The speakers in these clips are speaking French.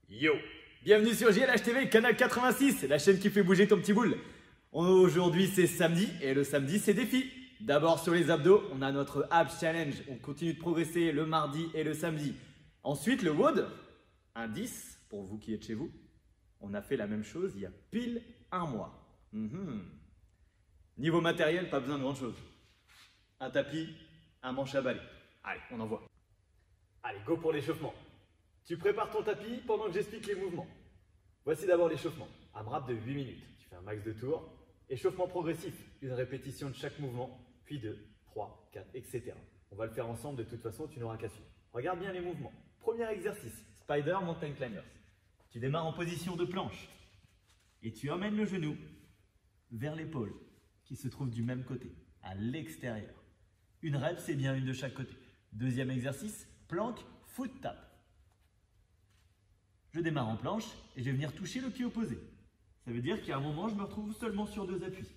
Yo! Bienvenue sur JLH TV, canal 86, la chaîne qui fait bouger ton petit boule. Aujourd'hui c'est samedi et le samedi c'est défi. D'abord sur les abdos, on a notre abs challenge. On continue de progresser le mardi et le samedi. Ensuite le WOD, un 10 pour vous qui êtes chez vous. On a fait la même chose il y a pile un mois. Niveau matériel, pas besoin de grand chose. Un tapis, un manche à balai. Allez, on envoie. Allez, go pour l'échauffement. Tu prépares ton tapis pendant que j'explique les mouvements. Voici d'abord l'échauffement. AMRAP de 8 minutes. Tu fais un max de tours. Échauffement progressif, une répétition de chaque mouvement, puis 2, 3, 4, etc. On va le faire ensemble, de toute façon, tu n'auras qu'à suivre. Regarde bien les mouvements. Premier exercice, Spider Mountain Climbers. Tu démarres en position de planche et tu emmènes le genou vers l'épaule qui se trouve du même côté, à l'extérieur. Une rep, c'est bien une de chaque côté. Deuxième exercice, planque, foot tap. Je démarre en planche et je vais venir toucher le pied opposé. Ça veut dire qu'à un moment, je me retrouve seulement sur 2 appuis.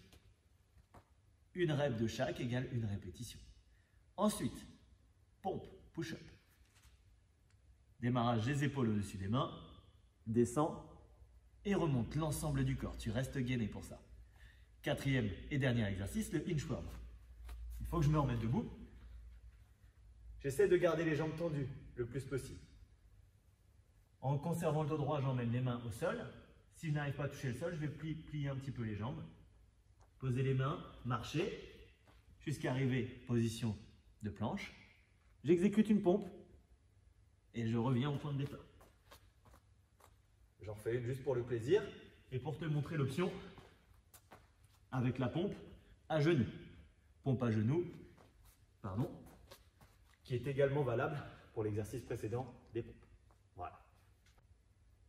Une rep de chaque égale une répétition. Ensuite, pompe, push-up. Démarrage des épaules au-dessus des mains, descend et remonte l'ensemble du corps. Tu restes gainé pour ça. Quatrième et dernier exercice, le inchworm. Il faut que je me remette debout. J'essaie de garder les jambes tendues le plus possible. En conservant le dos droit, j'emmène les mains au sol. Si je n'arrive pas à toucher le sol, je vais plier un petit peu les jambes. Poser les mains, marcher, jusqu'à arriver position de planche. J'exécute une pompe et je reviens au point de départ. J'en fais une juste pour le plaisir et pour te montrer l'option avec la pompe à genoux. Pompe à genoux, pardon, qui est également valable pour l'exercice précédent des pompes. Voilà.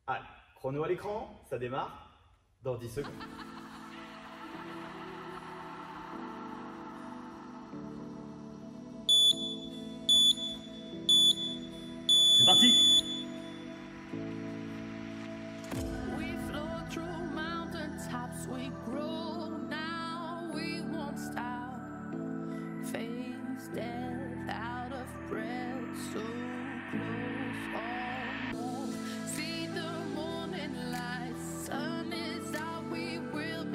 Allez, chrono à l'écran, ça démarre dans 10 secondes. C'est parti! We flow through mountaintops, we grow now, we won't stop. Face death out of breath, so close, almost. See the morning light, sun is out, we will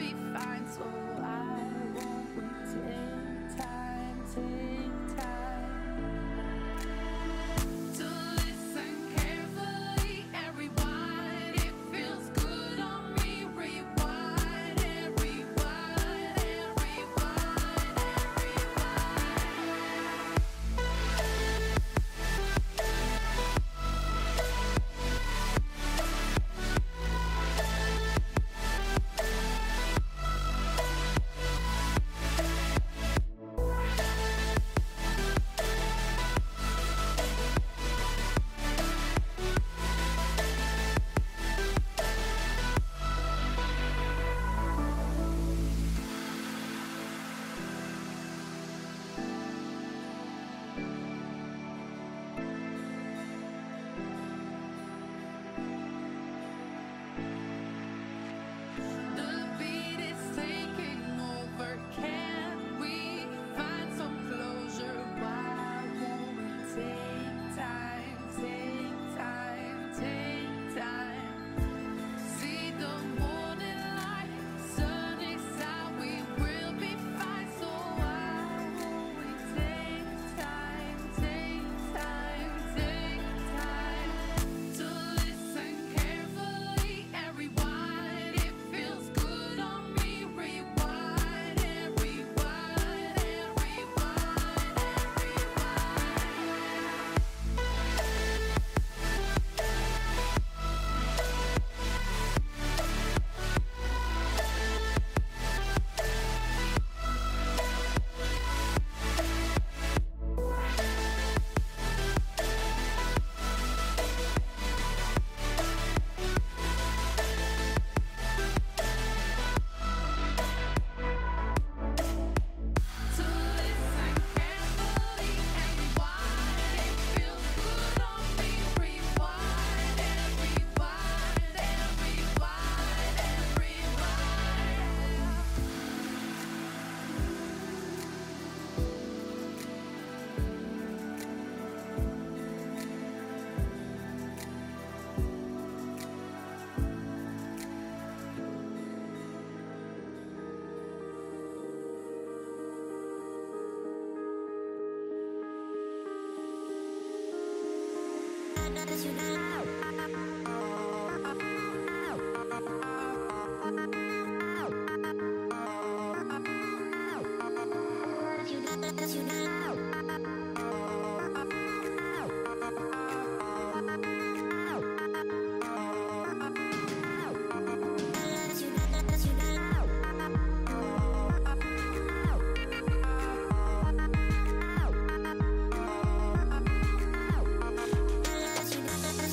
Let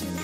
you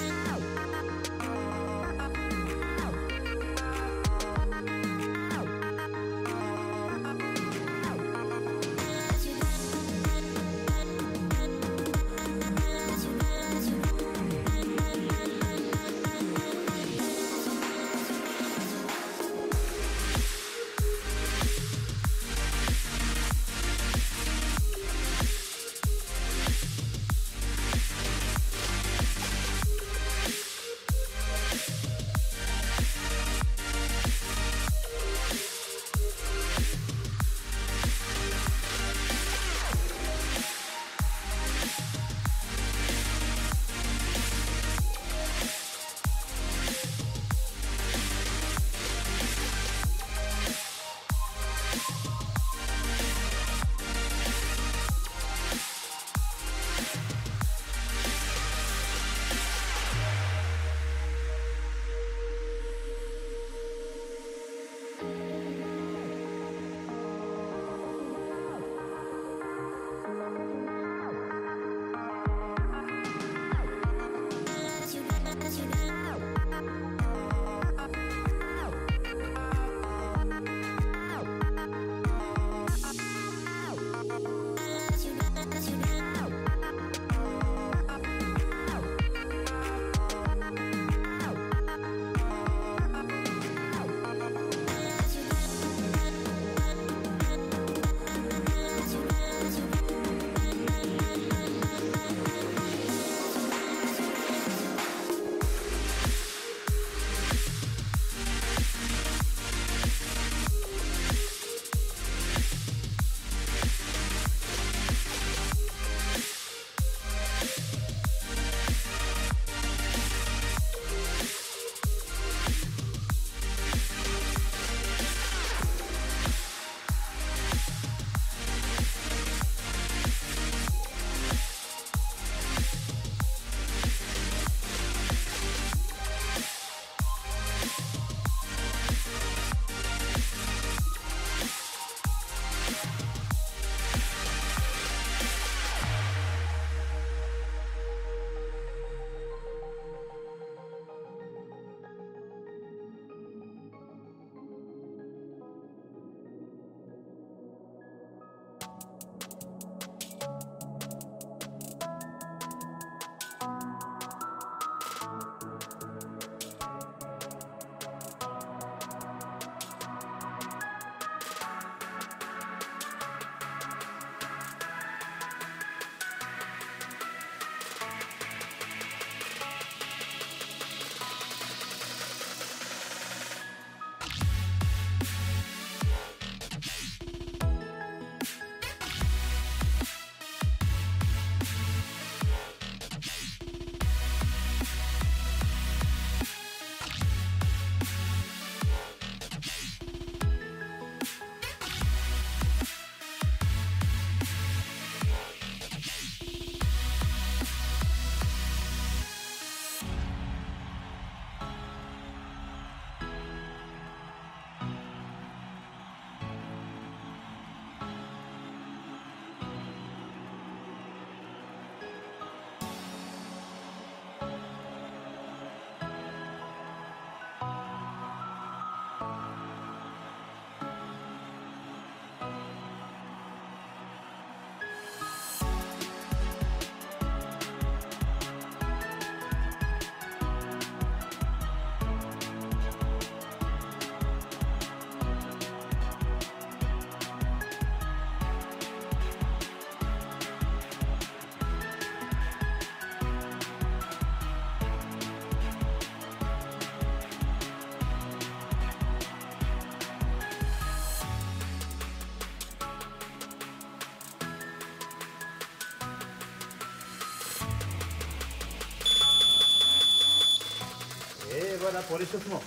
Voilà pour l'échauffement.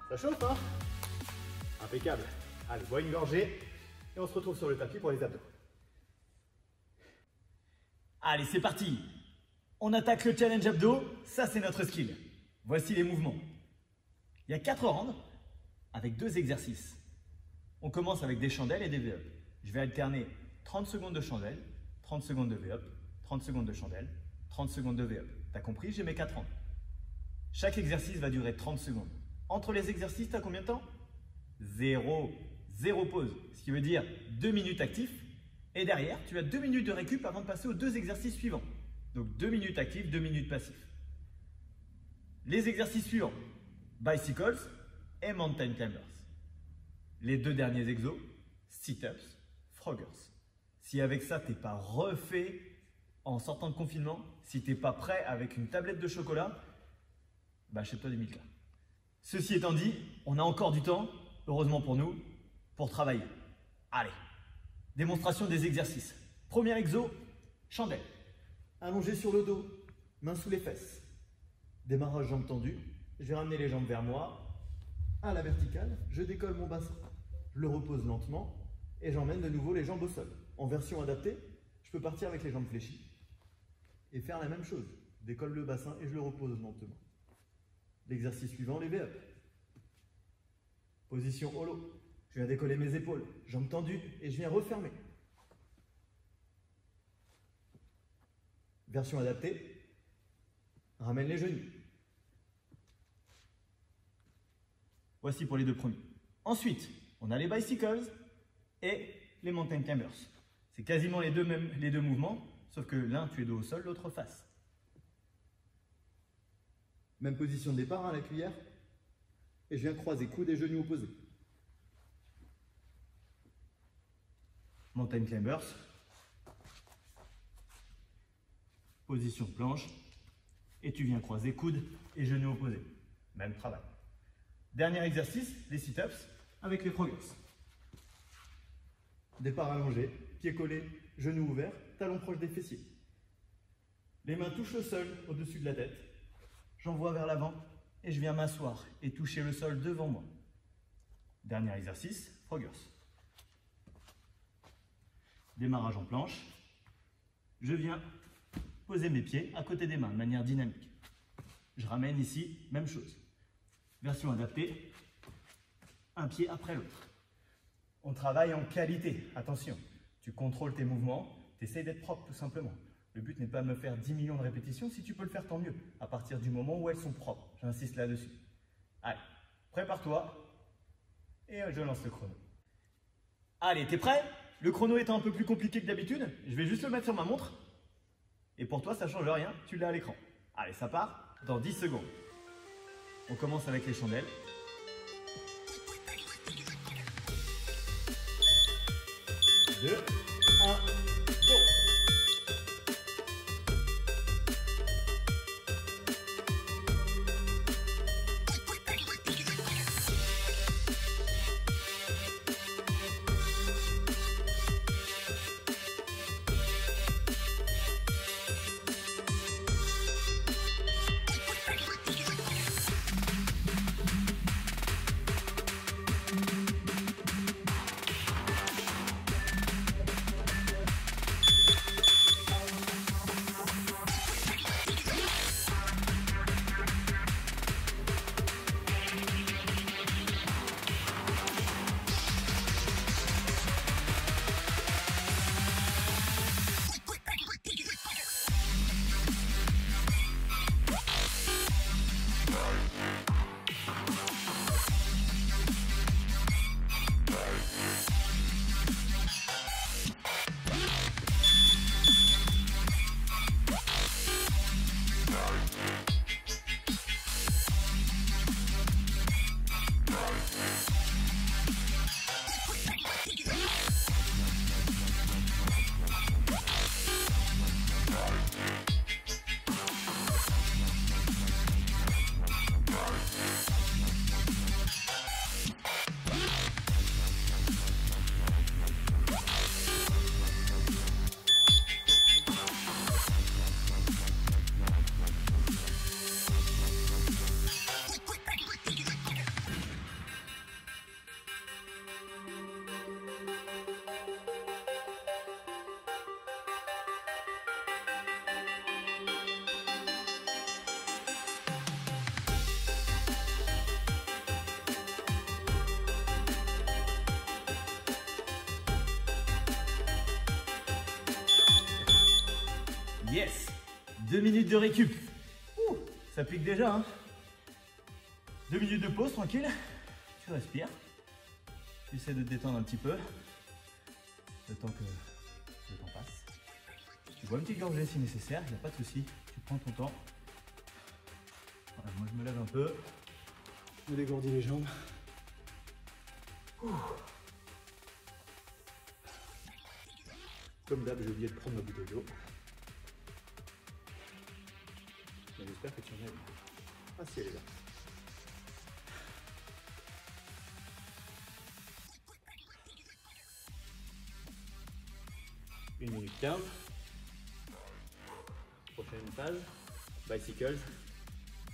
Ça chauffe, hein? Impeccable. Allez, bois une gorgée et on se retrouve sur le tapis pour les abdos. Allez, c'est parti. On attaque le challenge abdos. Ça, c'est notre skill. Voici les mouvements. Il y a 4 rounds avec 2 exercices. On commence avec des chandelles et des V-up. Je vais alterner 30 secondes de chandelle, 30 secondes de V-up, 30 secondes de chandelle, 30 secondes de V-up. T'as compris? J'ai mes 4 rounds. Chaque exercice va durer 30 secondes. Entre les exercices, t'as combien de temps? 0. 0 pause. Ce qui veut dire 2 minutes actifs. Et derrière, tu as 2 minutes de récup avant de passer aux 2 exercices suivants. Donc 2 minutes actifs, 2 minutes passifs. Les exercices suivants, bicycles et mountain climbers. Les 2 derniers exos, sit-ups, froggers. Si avec ça, tu n'es pas refait en sortant de confinement, si tu n'es pas prêt avec une tablette de chocolat, bah achète-toi des Milka. Ceci étant dit, on a encore du temps, heureusement pour nous, pour travailler. Allez, démonstration des exercices. Premier exo, chandelle. Allongé sur le dos, mains sous les fesses. Démarrage jambes tendues. Je vais ramener les jambes vers moi, à la verticale. Je décolle mon bassin. Je le repose lentement et j'emmène de nouveau les jambes au sol. En version adaptée, je peux partir avec les jambes fléchies et faire la même chose. Je décolle le bassin et je le repose lentement. L'exercice suivant, les V-up. Position holo. Je viens décoller mes épaules, jambes tendues et je viens refermer. Version adaptée, ramène les genoux. Voici pour les 2 premiers. Ensuite, on a les bicycles et les mountain climbers. C'est quasiment les deux mouvements, sauf que l'un tu es dos au sol, l'autre face. Même position de départ à la cuillère. Et je viens croiser coudes et genoux opposés. Mountain climbers. Position planche. Et tu viens croiser coudes et genoux opposés. Même travail. Dernier exercice, les sit-ups avec les froggers. Départ allongé, pieds collés, genoux ouverts, talons proches des fessiers. Les mains touchent le sol au-dessus de la tête. J'envoie vers l'avant et je viens m'asseoir et toucher le sol devant moi. Dernier exercice, froggers. Démarrage en planche. Je viens poser mes pieds à côté des mains de manière dynamique. Je ramène ici, même chose. Version adaptée, un pied après l'autre. On travaille en qualité, attention. Tu contrôles tes mouvements, tu essaies d'être propre tout simplement. Le but n'est pas de me faire 10 millions de répétitions, si tu peux le faire tant mieux, à partir du moment où elles sont propres. J'insiste là-dessus. Allez, prépare-toi et je lance le chrono. Allez, t'es prêt? Le chrono étant un peu plus compliqué que d'habitude, je vais juste le mettre sur ma montre. Et pour toi, ça ne change rien, tu l'as à l'écran. Allez, ça part dans 10 secondes. On commence avec les chandelles. 2, 1, go! Yes! 2 minutes de récup. Ouh, ça pique déjà, hein. 2 minutes de pause, tranquille. Tu respires. Tu essaies de te détendre un petit peu. Le temps que le temps passe. Tu bois une petite gorgée si nécessaire, il n'y a pas de souci. Tu prends ton temps. Voilà, moi je me lève un peu. Je me dégourdis les jambes. Ouh. Comme d'hab, j'ai oublié de prendre ma bouteille d'eau. Mais j'espère que tu en as une. Ah si, elle est là. Une minute 15. Prochaine phase, bicycles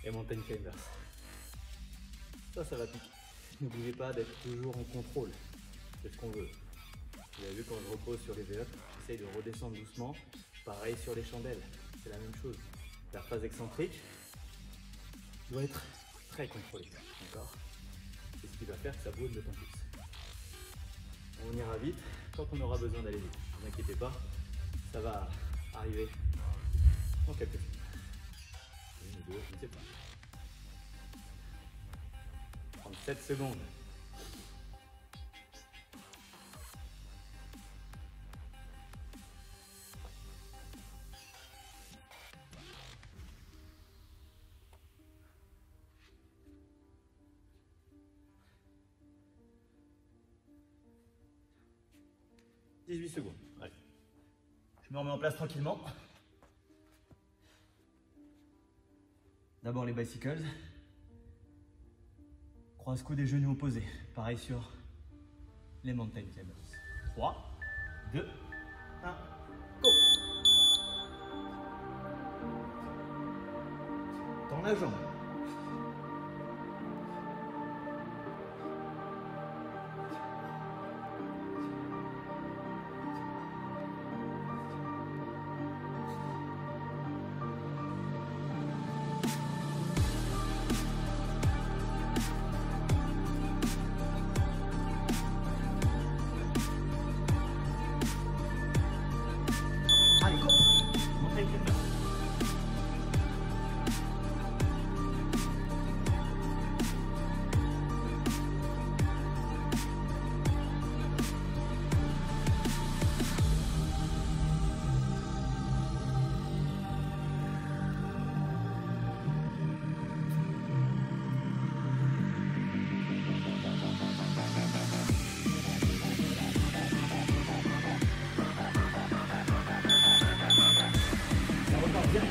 et mountain climbers. Ça va piquer. N'oubliez pas d'être toujours en contrôle. C'est ce qu'on veut. Vous avez vu, quand je repose sur les vélos, j'essaye de redescendre doucement. Pareil sur les chandelles, c'est la même chose. La phase excentrique doit être très contrôlée. D'accord? C'est ce qui va faire que ça bouge de temps plus. On ira vite quand on aura besoin d'aller vite. Ne vous inquiétez pas, ça va arriver en quelques secondes. Une ou deux, je ne sais pas. 37 secondes. « 18 secondes. Allez. Je me remets en place tranquillement. D'abord les bicycles. Croise-coude et genoux opposés. Pareil sur les mountain climbers. 3, 2, 1, go! Tends la jambe. Allez, go! Mountain climber. Ça repart bien.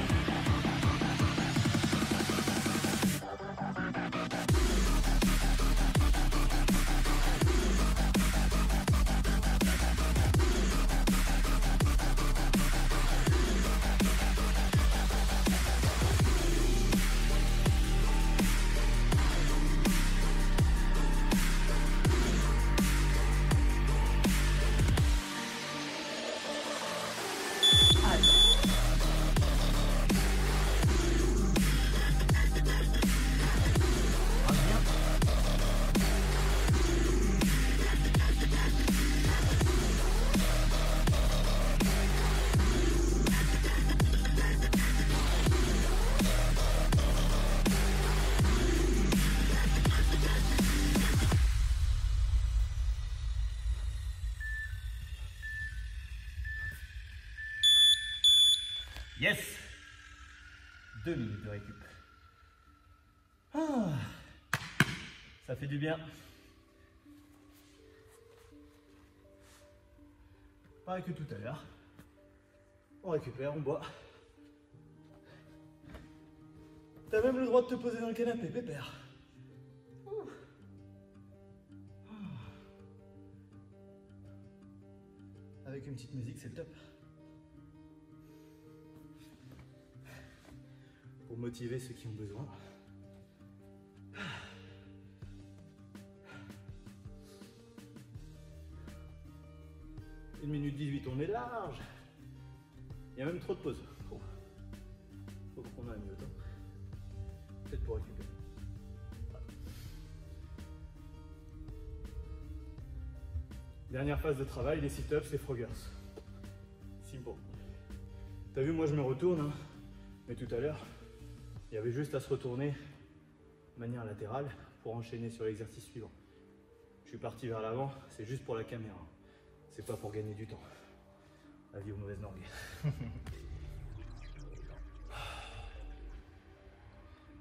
Yes! 2 minutes de récup. Ah, ça fait du bien. Pareil que tout à l'heure. On récupère, on boit. T'as même le droit de te poser dans le canapé, pépère. Ouh. Avec une petite musique, c'est le top. Pour motiver ceux qui ont besoin. 1 minute 18, on est large. Il y a même trop de pauses. Faut qu'on ait mieux temps. Peut-être pour récupérer. Voilà. Dernière phase de travail, les sit-ups, les froggers. Simple. T'as vu, moi je me retourne, hein. Mais tout à l'heure, il y avait juste à se retourner de manière latérale pour enchaîner sur l'exercice suivant. Je suis parti vers l'avant, c'est juste pour la caméra. C'est pas pour gagner du temps. Avis aux mauvaises langues.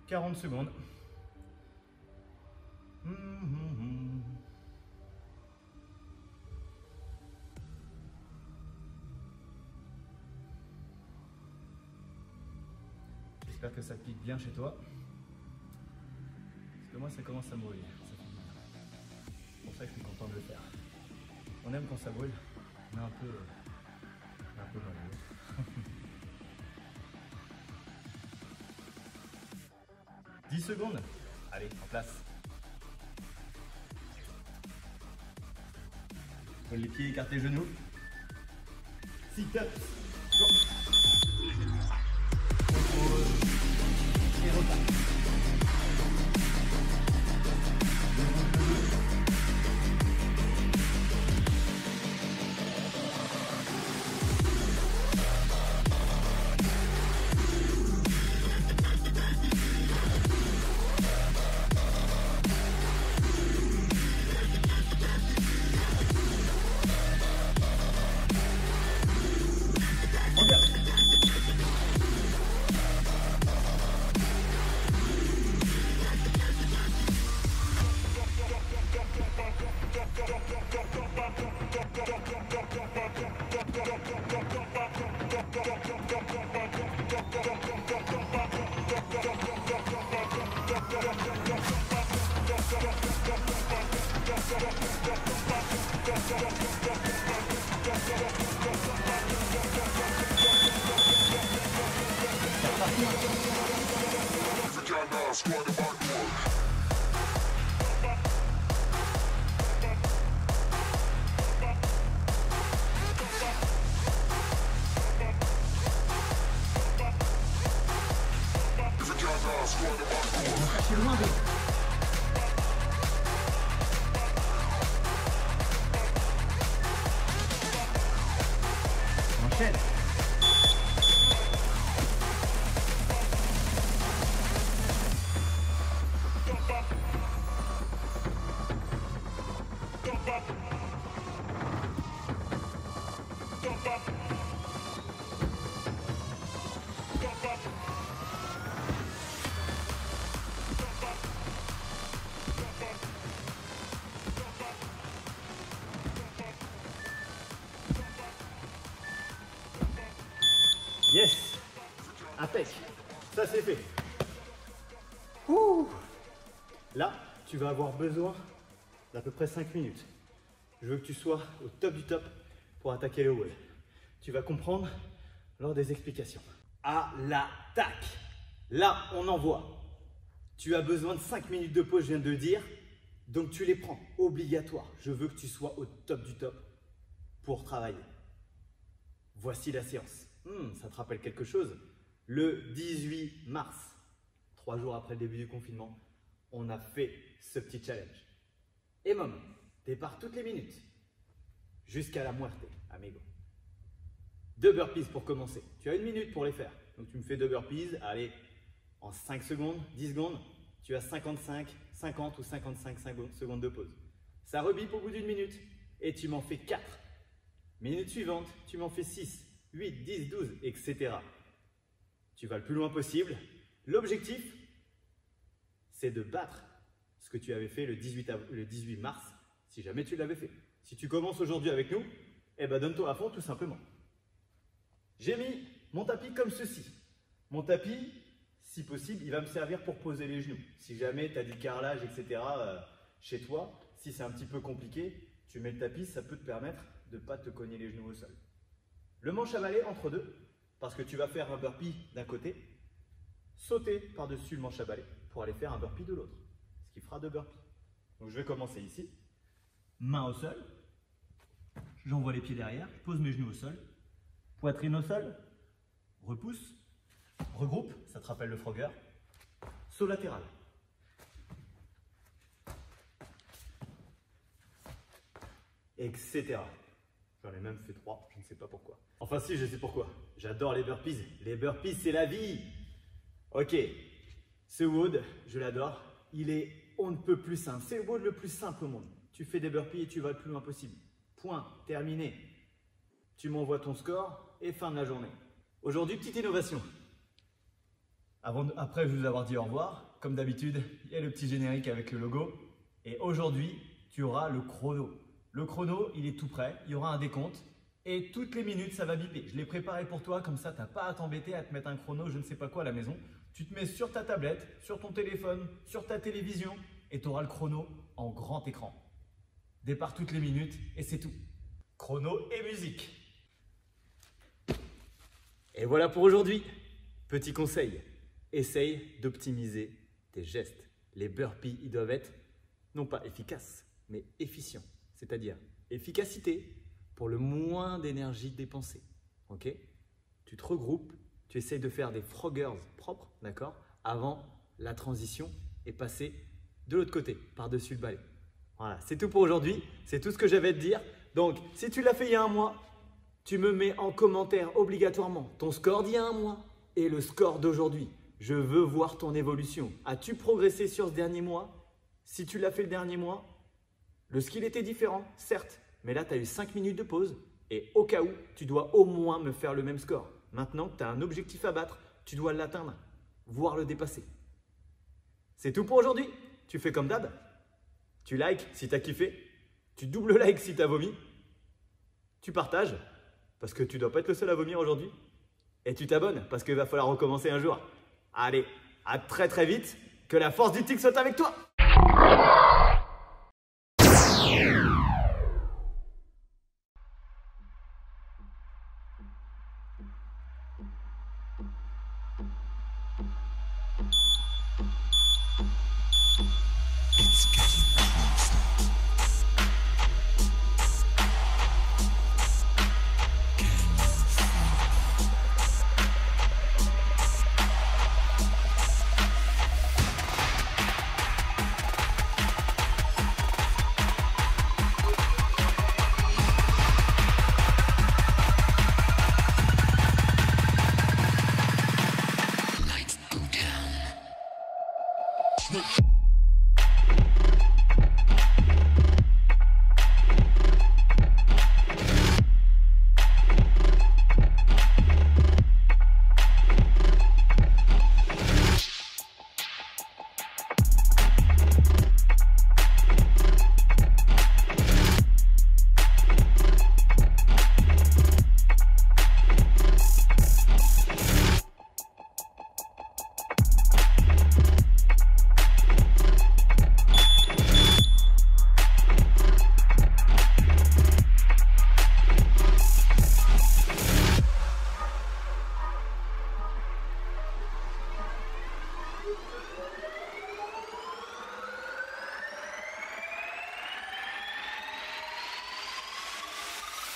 40 secondes. J'espère que ça pique bien chez toi. Parce que moi ça commence à brûler. C'est pour ça que je suis content de le faire. On aime quand ça brûle, mais un peu mal. 10 secondes. Allez, en place. Pose les pieds, écarte les genoux. Sit up. Et repart. Enchaîne. Yes, impec, ça c'est fait. Ouh. Là, tu vas avoir besoin d'à peu près 5 minutes. Je veux que tu sois au top du top pour attaquer le wall. Tu vas comprendre lors des explications. À l'attaque. Là, on envoie. Tu as besoin de 5 minutes de pause, je viens de le dire. Donc tu les prends, obligatoire. Je veux que tu sois au top du top pour travailler. Voici la séance. Ça te rappelle quelque chose? Le 18 mars, 3 jours après le début du confinement, on a fait ce petit challenge. Et même, départ toutes les minutes, jusqu'à la muerte, amigo. 2 burpees pour commencer. Tu as 1 minute pour les faire. Donc tu me fais 2 burpees, allez, en 5 secondes, 10 secondes, tu as 55, 50 ou 55 secondes de pause. Ça rebip au bout d'1 minute et tu m'en fais 4. Minute suivante, tu m'en fais 6. 8, 10, 12, etc. Tu vas le plus loin possible. L'objectif, c'est de battre ce que tu avais fait le 18 mars, si jamais tu l'avais fait. Si tu commences aujourd'hui avec nous, eh ben donne-toi à fond tout simplement. J'ai mis mon tapis comme ceci. Mon tapis, si possible, il va me servir pour poser les genoux. Si jamais tu as du carrelage, etc. Chez toi, si c'est un petit peu compliqué, tu mets le tapis, ça peut te permettre de ne pas te cogner les genoux au sol. Le manche à balai entre deux, parce que tu vas faire un burpee d'un côté, sauter par-dessus le manche à balai pour aller faire un burpee de l'autre, ce qui fera 2 burpees. Donc je vais commencer ici, main au sol, j'envoie les pieds derrière, je pose mes genoux au sol, poitrine au sol, repousse, regroupe, ça te rappelle le Frogger, saut latéral. Etc. J'en ai même fait 3, je ne sais pas pourquoi. Enfin si, je sais pourquoi. J'adore les burpees. Les burpees, c'est la vie. Ok, ce WOD, je l'adore. Il est on ne peut plus simple. C'est le WOD le plus simple au monde. Tu fais des burpees et tu vas le plus loin possible. Point, terminé. Tu m'envoies ton score et fin de la journée. Aujourd'hui, petite innovation. Après vous avoir dit au revoir, comme d'habitude, il y a le petit générique avec le logo. Et aujourd'hui, tu auras le chrono. Le chrono, il est tout prêt, il y aura un décompte. Et toutes les minutes, ça va biper. Je l'ai préparé pour toi, comme ça, tu n'as pas à t'embêter à te mettre un chrono, je ne sais pas quoi à la maison. Tu te mets sur ta tablette, sur ton téléphone, sur ta télévision et tu auras le chrono en grand écran. Départ toutes les minutes et c'est tout. Chrono et musique. Et voilà pour aujourd'hui. Petit conseil, essaye d'optimiser tes gestes. Les burpees, ils doivent être non pas efficaces, mais efficients. C'est-à-dire efficacité pour le moins d'énergie dépensée. Ok? Tu te regroupes, tu essayes de faire des froggers propres, d'accord? Avant la transition et passer de l'autre côté, par-dessus le balai. Voilà, c'est tout pour aujourd'hui. C'est tout ce que j'avais à te dire. Donc, si tu l'as fait il y a un mois, tu me mets en commentaire obligatoirement ton score d'il y a un mois et le score d'aujourd'hui. Je veux voir ton évolution. As-tu progressé sur ce dernier mois? Si tu l'as fait le dernier mois, le skill était différent, certes, mais là, tu as eu 5 minutes de pause et au cas où, tu dois au moins me faire le même score. Maintenant que tu as un objectif à battre, tu dois l'atteindre, voire le dépasser. C'est tout pour aujourd'hui. Tu fais comme d'hab. Tu likes si tu as kiffé. Tu double like si tu as vomi. Tu partages parce que tu ne dois pas être le seul à vomir aujourd'hui. Et tu t'abonnes parce qu'il va falloir recommencer un jour. Allez, à très très vite. Que la force du tic soit avec toi.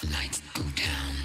Lights go down.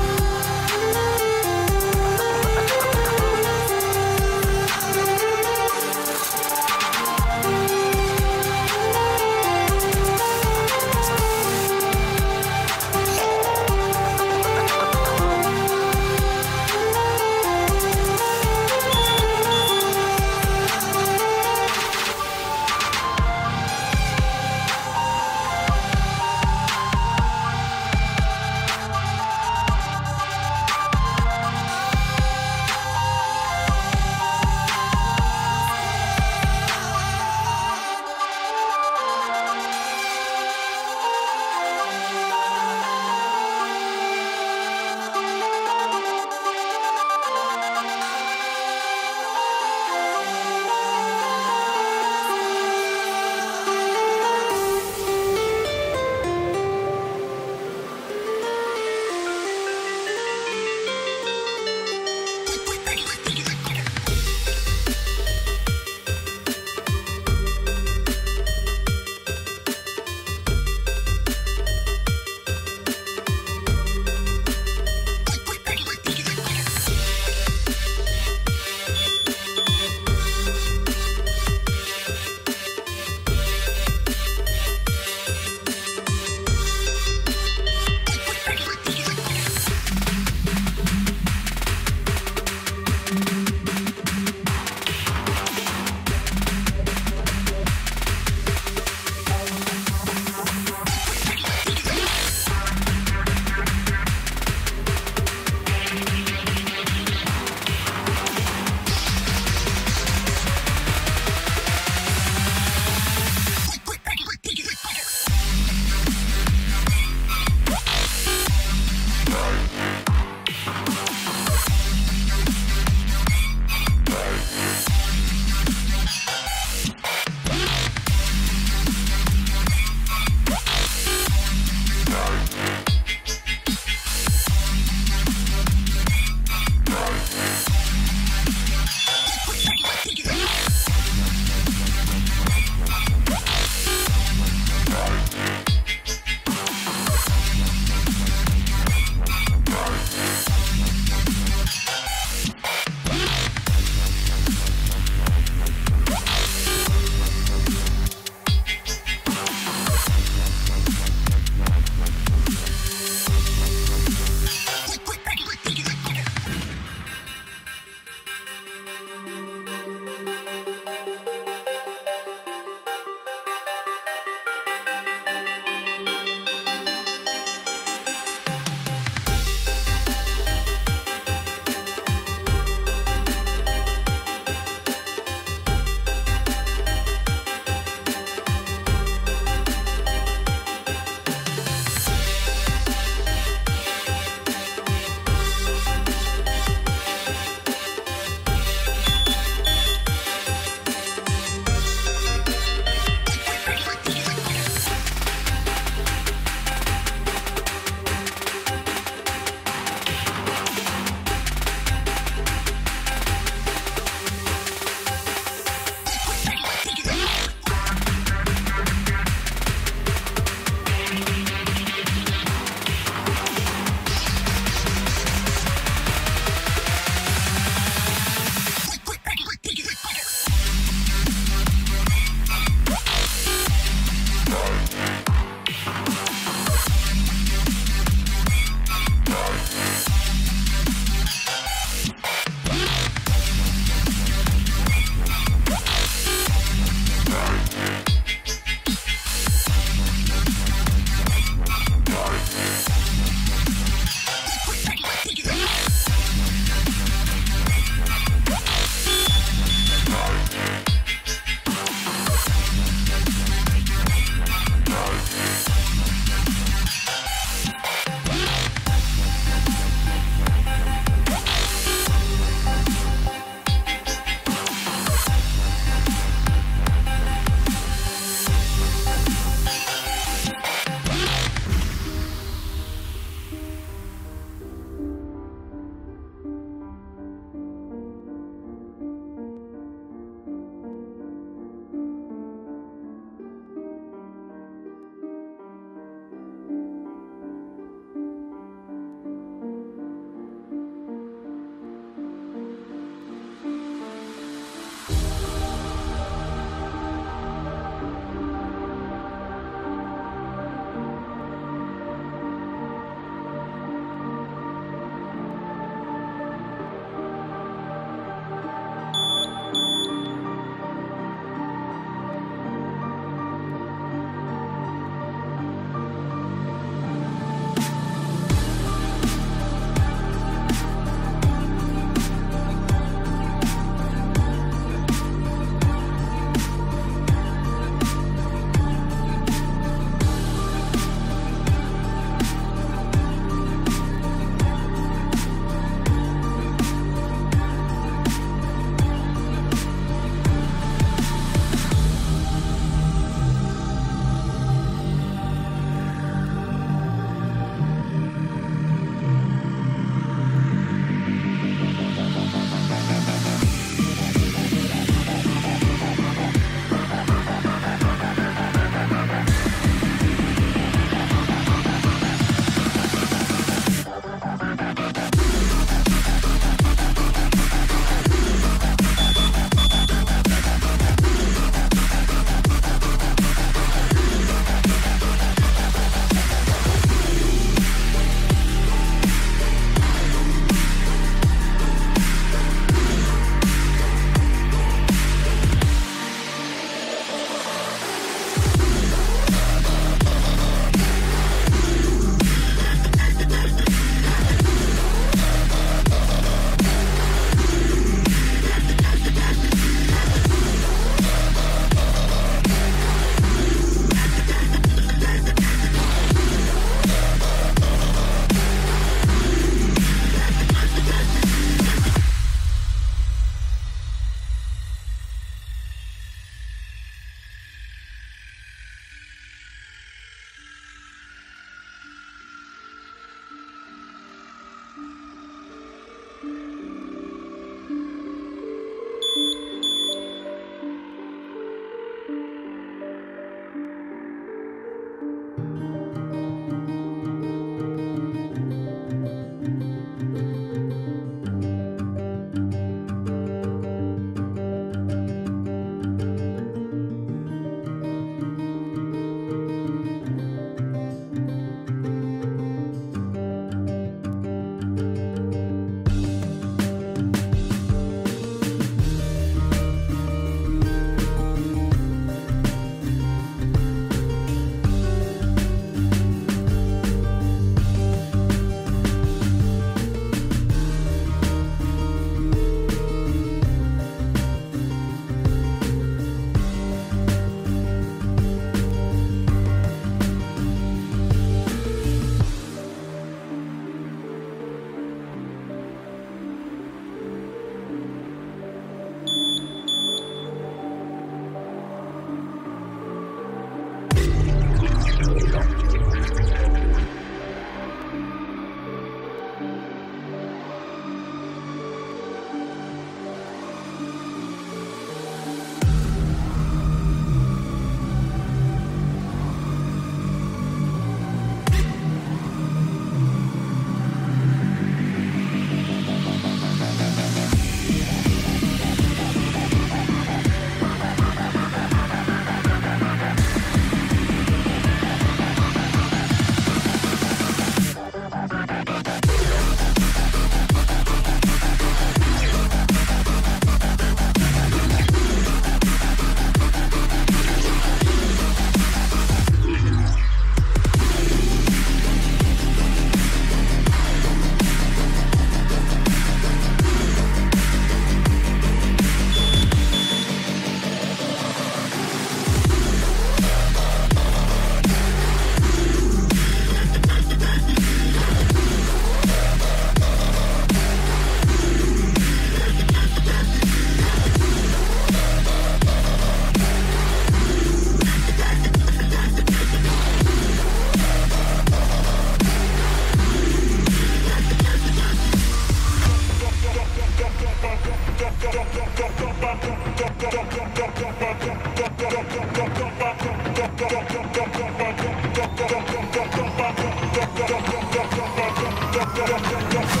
Squad of hardcore.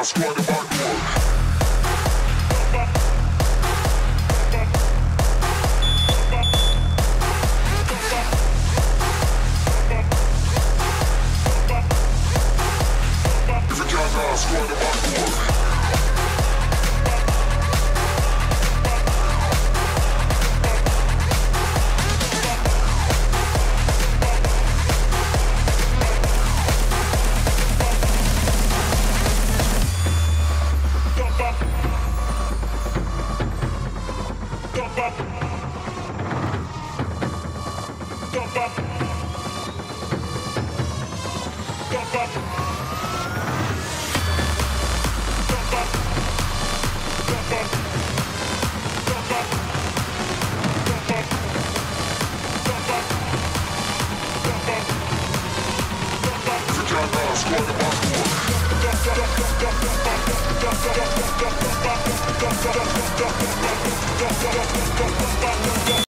Squad of hardcore. Squad of hardcore.